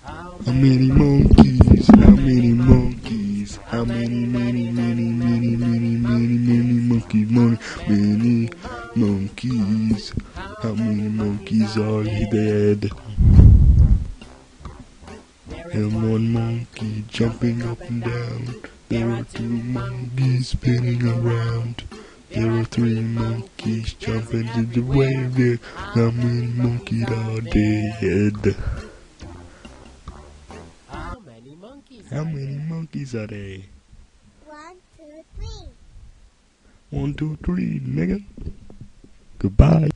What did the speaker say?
How many monkeys? How many monkeys? How many monkeys? Many monkeys. How many monkeys are dead? And one monkey jumping up and down. There are two monkeys spinning around. There are three monkeys jumping to the wave. How many monkeys are dead? How many monkeys are there? 1, 2, 3. 1, 2, 3, nigga. Goodbye.